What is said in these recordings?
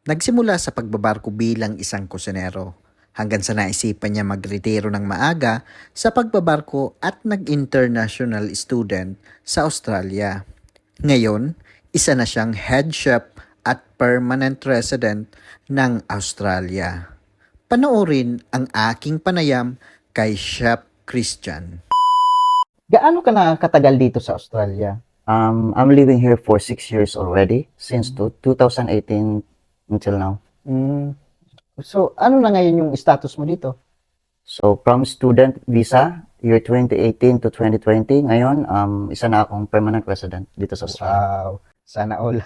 Nagsimula sa pagbabarko bilang isang kusinero hanggang sa naisipan niya magretiro ng maaga sa pagbabarko at nag-international student sa Australia. Ngayon, isa na siyang head chef at permanent resident ng Australia. Panoorin ang aking panayam kay Chef Christian. Gaano ka na katagal dito sa Australia? I'm living here for 6 years already, since 2018 until now. Mm. So, ano na ngayon yung status mo dito? So, from student visa, year 2018 to 2020, ngayon, isa na akong permanent resident dito sa Australia. Wow, sana all.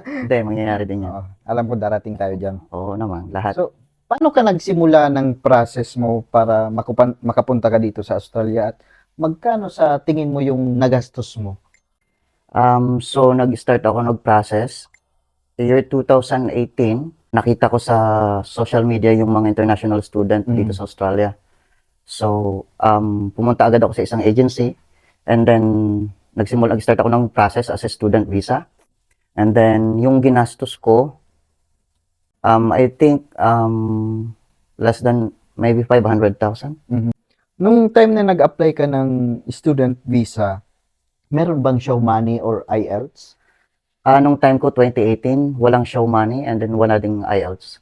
Hindi, mangyayari din yan. Oo, alam ko darating tayo dyan. Oo naman, lahat. So, paano ka nagsimula ng process mo para makapunta ka dito sa Australia at magkano sa tingin mo yung nagastos mo? So, nag-start ako nag-process. Year 2018, nakita ko sa social media yung mga international student dito sa Australia. So, pumunta agad ako sa isang agency, and then nag-start ako ng process as a student visa. And then, yung ginastos ko, I think, less than maybe 500,000. Nung time na nag-apply ka ng student visa, meron bang show money or IELTS? Nung time ko, 2018, walang show money, and then wala ding IELTS.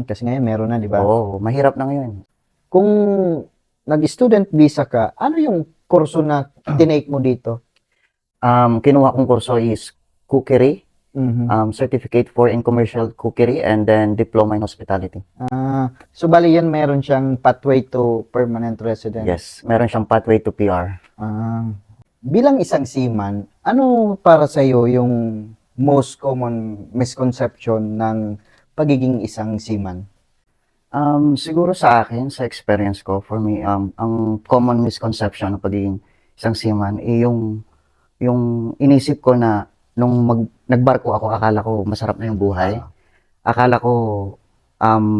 Kasi ngayon meron na, di ba? Oo, mahirap na ngayon. Kung nag-student visa ka, ano yung kurso na tinake mo dito? Kinuha kong kurso is cookery, certificate for in commercial cookery, and then diploma in hospitality. So bali yan meron siyang pathway to permanent resident. Yes, meron siyang pathway to PR. Bilang isang seaman, ano para sa iyo yung most common misconception ng pagiging isang seaman? Siguro sa akin, sa experience ko, for me, ang common misconception ng pagiging isang seaman ay yung inisip ko na nung nagbarko ako, akala ko masarap na yung buhay. Akala ko,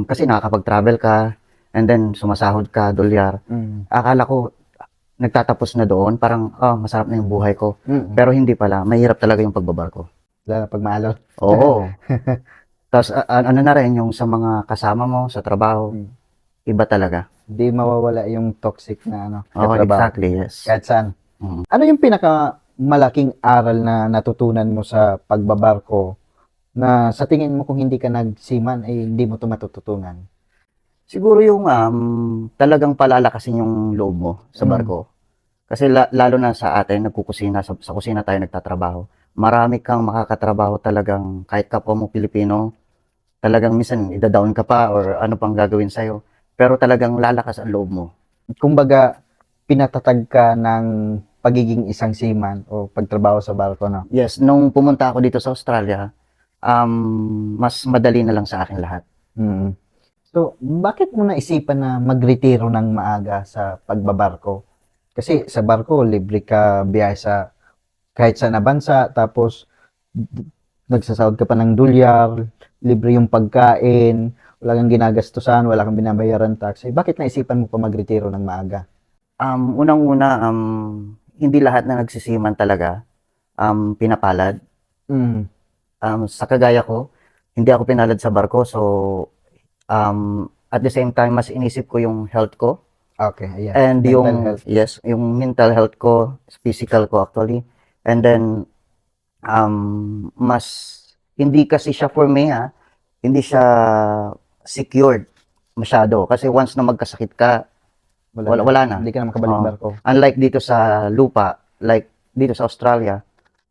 kasi nakakapag-travel ka, and then sumasahod ka, dolyar. Akala ko, nagtatapos na doon, parang, masarap na yung buhay ko. Pero hindi pala, mahirap talaga yung pagbabarko. Lalo pag maalon. Oo. Tapos, ano na rin, yung sa mga kasama mo, sa trabaho, iba talaga. Hindi mawawala yung toxic na Oo, katrabaho. exactly, yes. Kahit saan. Mm. Ano yung pinakamalaking aral na natutunan mo sa pagbabarko na sa tingin mo kung hindi ka nagsiman ay hindi mo ito matututunan? Siguro yung talagang palalakasin yung loob mo sa barko. Kasi lalo na sa atin, nagkukusina, sa kusina tayo nagtatrabaho. Marami kang makakatrabaho talagang kahit kapwa mo Pilipino, talagang minsan ida-down ka pa or ano pang gagawin sa'yo. Pero talagang lalakas ang loob mo. Kumbaga, pinatatag ka ng pagiging isang seaman o pagtrabaho sa barko, no? Yes, nung pumunta ako dito sa Australia, mas madali na lang sa akin lahat. So, bakit mo naisipan na magretiro ng maaga sa pagbabarko? Kasi sa barko, libre ka biyahe sa kahit saan na bansa, tapos nagsasahod ka pa ng dolyar, libre yung pagkain, wala kang ginagastusan, wala kang binabayaran tax. Bakit naisipan mo pa magretiro ng maaga? Unang-una, hindi lahat na nagsisiman talaga pinapalad. Sa kagaya ko, hindi ako pinalad sa barko, so at the same time, mas inisip ko yung health ko. Okay, ayan. And Mental yung, health. yes, yung mental health ko, physical ko actually. And then, mas, hindi kasi siya for me hindi siya secured masyado. Kasi once na magkasakit ka, wala na. Hindi ka na makabalik Oo. barko. Unlike dito sa lupa, like dito sa Australia,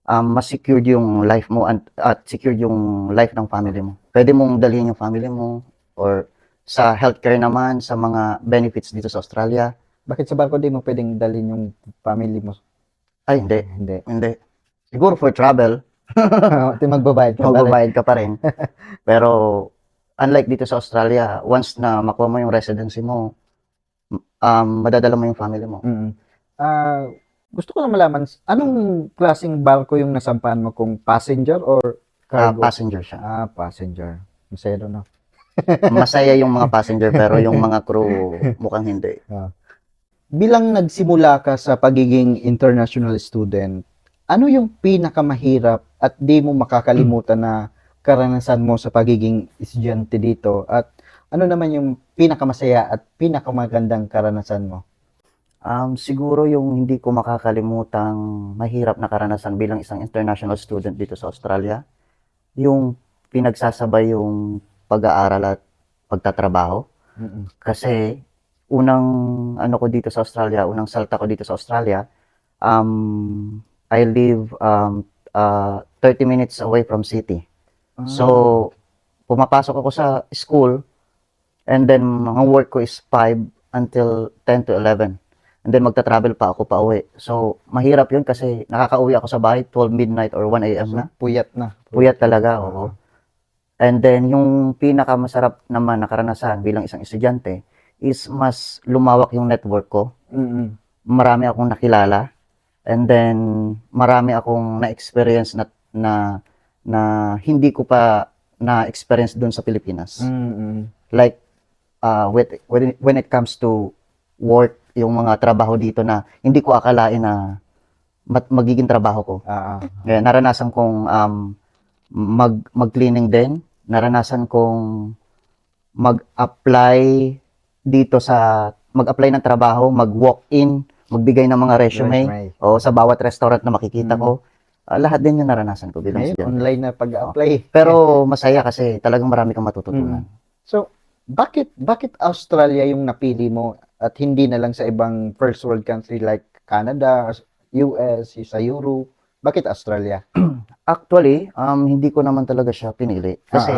mas secured yung life mo at secured yung life ng family mo. Pwede mong dalhin yung family mo or sa healthcare naman, sa mga benefits dito sa Australia. Bakit sa barko di mo pwedeng dalhin yung family mo? Ay, hindi. Hindi. Siguro for travel, Magbabayad ka pa rin. magbabayad ka pa rin. Pero, unlike dito sa Australia, once na makuha mo yung residency mo, madadala mo yung family mo. Gusto ko lang malaman, anong klaseng barko yung nasampahan mo? Kung passenger or cargo? Passenger siya. Passenger. Masaya no? Masaya yung mga passenger, pero yung mga crew, mukhang hindi. Bilang nagsimula ka sa pagiging international student, ano yung pinakamahirap at di mo makakalimutan na karanasan mo sa pagiging estudyante dito at ano naman yung pinakamasaya at pinakamagandang karanasan mo? Siguro yung hindi ko makakalimutang mahirap na karanasan bilang isang international student dito sa Australia, yung pinagsasabay yung pag-aaral at pagtatrabaho. Mm. Kasi unang ano ko dito sa Australia, unang salta ko dito sa Australia, I live 30 minutes away from city. So, pumapasok ako sa school and then mga work ko is 5 until 10 to 11. And then magta-travel pa ako pa uwi. So, mahirap yun kasi nakakauwi ako sa bahay 12 midnight or 1 a.m. na. Puyat na. Puyat talaga, oo. And then, yung pinakamasarap naman na karanasan bilang isang estudyante is mas lumawak yung network ko. Mm. Marami akong nakilala. And then, marami akong na-experience na hindi ko pa na-experience doon sa Pilipinas. Mm. Like, when it comes to work, yung mga trabaho dito na hindi ko akalain na magiging trabaho ko. Kaya naranasan kong mag-cleaning din. Naranasan kong mag-apply dito mag-apply ng trabaho, mag-walk-in, magbigay ng mga resume o sa bawat restaurant na makikita ko. Lahat din yung naranasan ko bilang Ngayon, estudyante. online na pag-apply. Pero masaya kasi talagang marami kang matututunan. So, bakit Australia yung napili mo at hindi na lang sa ibang first world country like Canada, US, sa Europe? Bakit Australia? Actually, hindi ko naman talaga siya pinili. Kasi,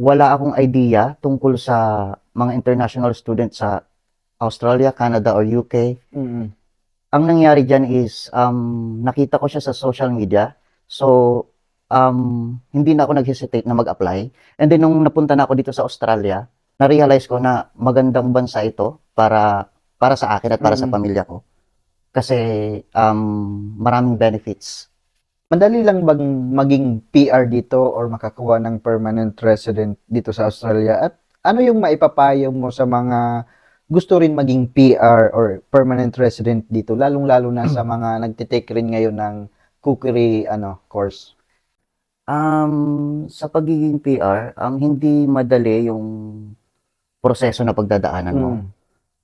wala akong idea tungkol sa mga international students sa Australia, Canada, or UK. Mm. Ang nangyari dyan is, nakita ko siya sa social media. So, hindi na ako nag-hesitate na mag-apply. And then, nung napunta na ako dito sa Australia, na-realize ko na magandang bansa ito para sa akin at para sa pamilya ko. Kasi, maraming benefits. Madali lang bang maging PR dito or makakuha ng permanent resident dito sa Australia? At ano yung maipapayo mo sa mga gusto rin maging PR or permanent resident dito, lalong-lalo na sa mga nagtitake rin ngayon ng cookery course? Sa pagiging PR, hindi madali yung proseso na pagdadaanan mo.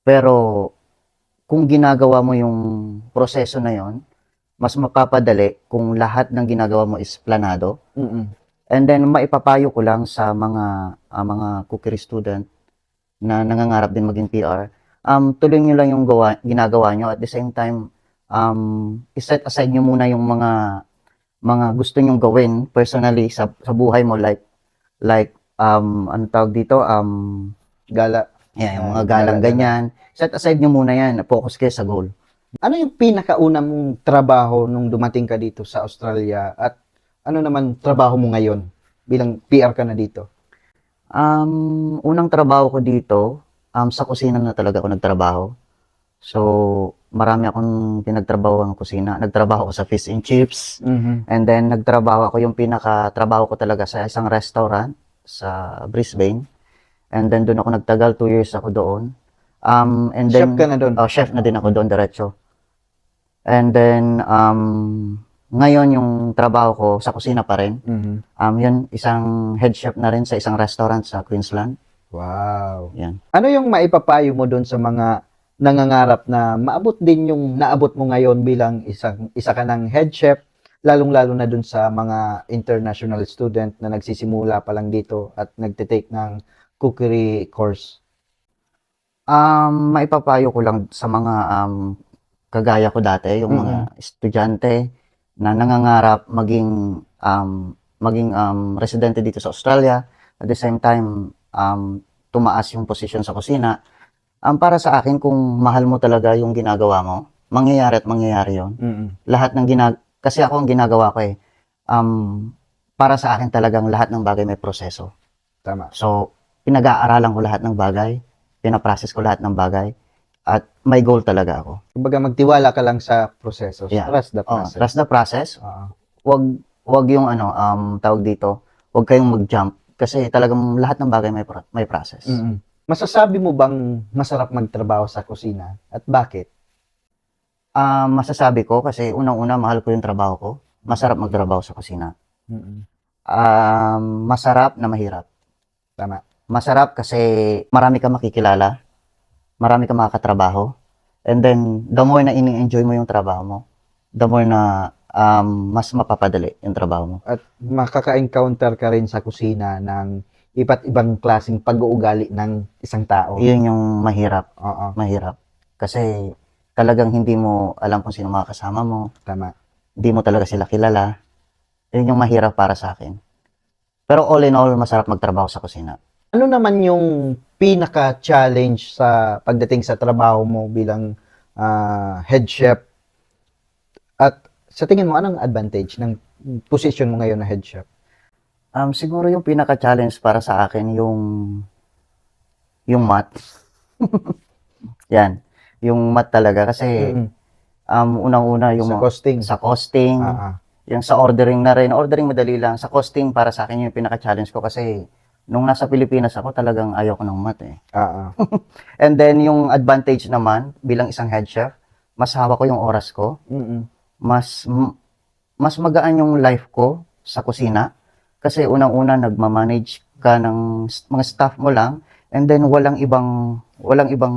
Pero kung ginagawa mo yung proseso na yon, mas mapapadali kung lahat ng ginagawa mo is planado. And then maipapayo ko lang sa mga cookery student na nangangarap din maging PR, tuloy nyo lang yung ginagawa nyo. At the same time, iset aside nyo muna yung mga gusto nyong gawin personally sa buhay mo, like ano tawag dito, Gala. yung mga galang ganyan. Set aside nyo muna yan, focus kayo sa goal. Ano yung pinakauna mong trabaho nung dumating ka dito sa Australia at ano naman trabaho mo ngayon bilang PR ka na dito? Unang trabaho ko dito, sa kusina na talaga ako nagtrabaho. So, marami akong pinagtrabaho ng kusina. Nagtrabaho ako sa fish and chips. And then, nagtrabaho ako, yung pinaka-trabaho ko talaga sa isang restaurant sa Brisbane. And then, doon ako nagtagal, 2 years ako doon. And then, Chef ka na doon? Chef na din ako doon, diretso. And then, ngayon yung trabaho ko sa kusina pa rin. Yun, isang head chef na rin sa isang restaurant sa Queensland. Wow. Yan. Ano yung maipapayo mo doon sa mga nangangarap na maabot din yung naabot mo ngayon bilang isa ka ng head chef, lalong-lalo na doon sa mga international student na nagsisimula pa lang dito at nagtitake ng cookery course? Maipapayo ko lang sa mga kagaya ko dati, yung mga estudyante na nangangarap maging residente dito sa Australia. At the same time, tumaas yung posisyon sa kusina. Para sa akin, kung mahal mo talaga yung ginagawa mo, mangyayari at mangyayari yun. Lahat ng kasi ako ang ginagawa ko para sa akin talagang lahat ng bagay may proseso. Tama. So, pinag-aaralan ko lahat ng bagay, pinaprocess ko lahat ng bagay, at may goal talaga ako. Kumbaga magtiwala ka lang sa proseso. Yeah. Trust the process. Trust the process. Wag yung tawag dito, wag kayong mag-jump kasi talagang lahat ng bagay may process. Masasabi mo bang masarap magtrabaho sa kusina at bakit? Masasabi ko kasi unang-una mahal ko yung trabaho ko. Masarap magtrabaho sa kusina. Mm. Masarap na mahirap. Tama. Masarap kasi marami kang makikilala, marami kang makakatrabaho, and then the more na ini-enjoy mo yung trabaho mo, the more na mas mapapadali yung trabaho mo. At makaka-encounter ka rin sa kusina ng iba't ibang klaseng pag-uugali ng isang tao. Yun yung mahirap, Oo, mahirap. Kasi talagang hindi mo alam kung sino mga kasama mo, tama. hindi mo talaga sila kilala. Yun yung mahirap para sa akin. Pero all in all, masarap magtrabaho sa kusina. Ano naman yung pinaka-challenge sa pagdating sa trabaho mo bilang head chef? At sa tingin mo, anong advantage ng position mo ngayon na head chef? Siguro yung pinaka-challenge para sa akin yung math. Yan. Yung math talaga kasi Mm. unang-una yung Sa costing. sa costing, Ah, yung sa ordering na rin. Ordering madali lang. Sa costing para sa akin yung pinaka-challenge ko kasi nung nasa Pilipinas ako talagang ayaw ko ng math eh. ah, ah. And then yung advantage naman bilang isang head chef, mas hawak ko yung oras ko, Mm-mm. mas magaan yung life ko sa kusina kasi unang-una nagma-manage ka ng mga staff mo lang and then walang ibang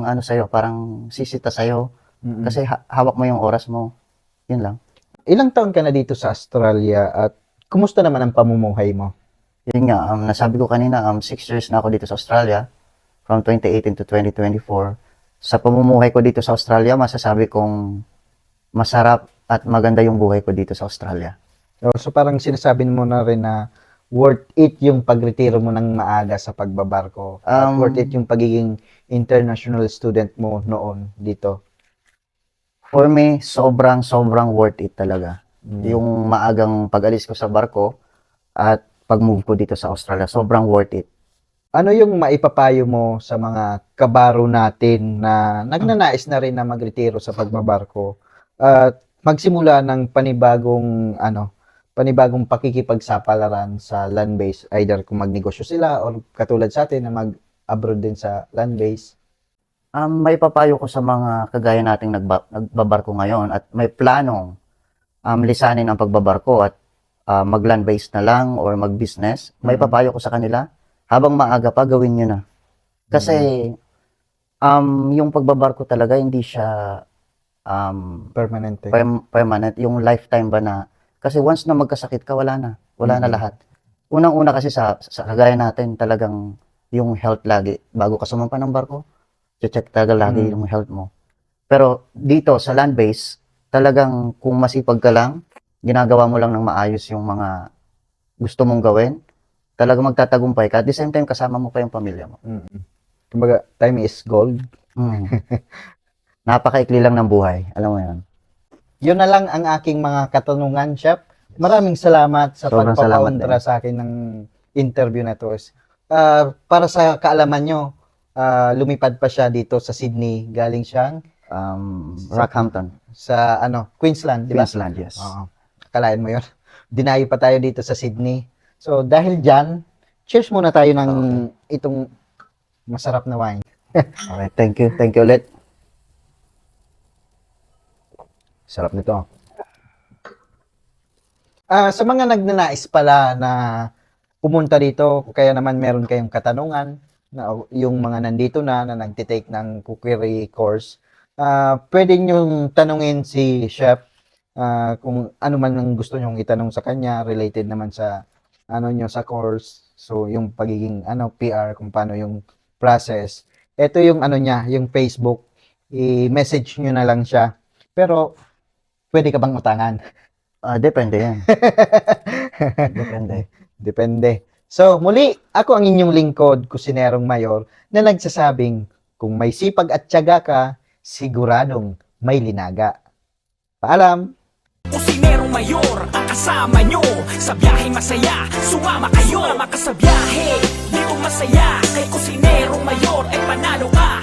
ano sa'yo, parang sisita sa'yo Mm-mm. kasi hawak mo yung oras mo. Yun lang. Ilang taon ka na dito sa Australia at kumusta naman ang pamumuhay mo? Yun nga, nasabi ko kanina, 6 years na ako dito sa Australia from 2018 to 2024. Sa pamumuhay ko dito sa Australia, masasabi kong masarap at maganda yung buhay ko dito sa Australia. So parang sinasabi mo na rin na worth it yung pagretiro mo ng maaga sa pagbabarko. At worth it yung pagiging international student mo noon dito. For me, sobrang worth it talaga. Mm. Yung maagang pag-alis ko sa barko at pag-move ko dito sa Australia, sobrang worth it. Ano yung maipapayo mo sa mga kabaro natin na nagnanais na rin na magretiro sa pagbabarko at magsimula ng panibagong pakikipagsapalaran sa land base, either kung magnegosyo sila or katulad sa atin na mag-abroad din sa land base? May papayo ko sa mga kagaya nating nagbabarko ngayon at may planong lisanin ang pagbabarko at mag-land base na lang or mag-business. May Mhm. papayo ko sa kanila, habang maaga pa, gawin nyo na. Kasi yung pagbabarko talaga hindi siya Permanente. permanent, yung lifetime ba na, kasi once na magkasakit ka, wala na Mhm. lahat. Unang-una kasi sa kagaya natin, talagang yung health lagi, bago ka sumampa ng barko, check talaga lagi Mm. yung health mo. Pero dito sa land base, talagang kung masipag ka lang, ginagawa mo lang ng maayos yung mga gusto mong gawin, talagang magtatagumpay ka. At the same time, kasama mo pa yung pamilya mo. Mm. Kumbaga, time is gold. Napakaikli lang ng buhay. Alam mo yan. Yun na lang ang aking mga katanungan, Chef. Maraming salamat sa Sobrang salamat pagpapauntra din. sa akin ng interview na to. Para sa kaalaman nyo, lumipad pa siya dito sa Sydney. Galing siyang Rockhampton, sa Queensland, di ba? Queensland, yes. Oo. Akalain mo yun. Dinayo pa tayo dito sa Sydney. So, dahil dyan, cheers muna tayo ng itong masarap na wine. Okay, thank you. Thank you ulit. Sarap nito. Sa mga nagnanais pala na pumunta dito, kaya naman meron kayong katanungan, na yung mga nandito na nagtitake ng cookery course, pwede nyong tanungin si Chef kung ano man ang gusto nyong itanong sa kanya, related naman sa nyo sa course. So, yung pagiging PR, kung paano yung process. Ito yung niya, yung Facebook. I-message nyo na lang siya. Pero, pwede ka bang utangan? Depende yan. Depende. Depende. So, muli, ako ang inyong lingkod, Kusinerong Mayor, na nagsasabing, kung may sipag at tiyaga ka, siguradong may linaga. Paalam! Kusinerong Mayor, ang kasama nyo sa biyaheng masaya. Sumama kayo, sumama ka sa biyahe. Di masaya, kay Kusinerong Mayor ay panalo ka.